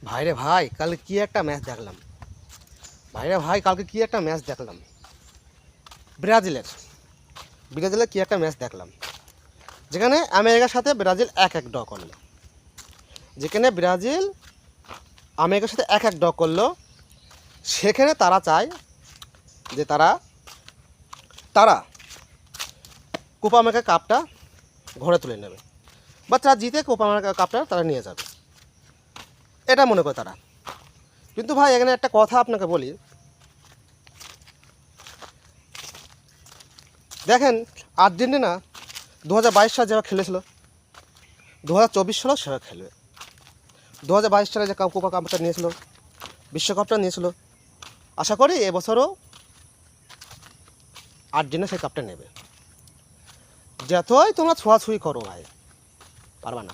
ভাইরে ভাই কালকে কি একটা ম্যাচ দেখলাম। ব্রাজিলের ব্রাজিলের কি একটা ম্যাচ দেখলাম, যেখানে আমেরিকার সাথে ব্রাজিল এক ড্র করলো। সেখানে তারা চায় যে তারা কোপা আমেরিকা কাপটা ঘরে তুলে নেবে, বা তারা জিতে কোপা আমেরিকা কাপটা তারা নিয়ে যাবে, এটা মনে করে তারা। কিন্তু ভাই এখানে একটা কথা আপনাকে বলি, দেখেন আর্জেন্টিনা 2022 সালে যারা খেলেছিল 2024 সালেও সেরা খেলবে। 2022 সালে যে কোপা কাপটা নিয়েছিল, বিশ্বকাপটা নিয়েছিল, আশা করি এবছরও আর্জেন্টিনা সেই কাপটা নেবে। যতই তোমরা ছোঁয়াছুঁই করো ভাই, পারবা না।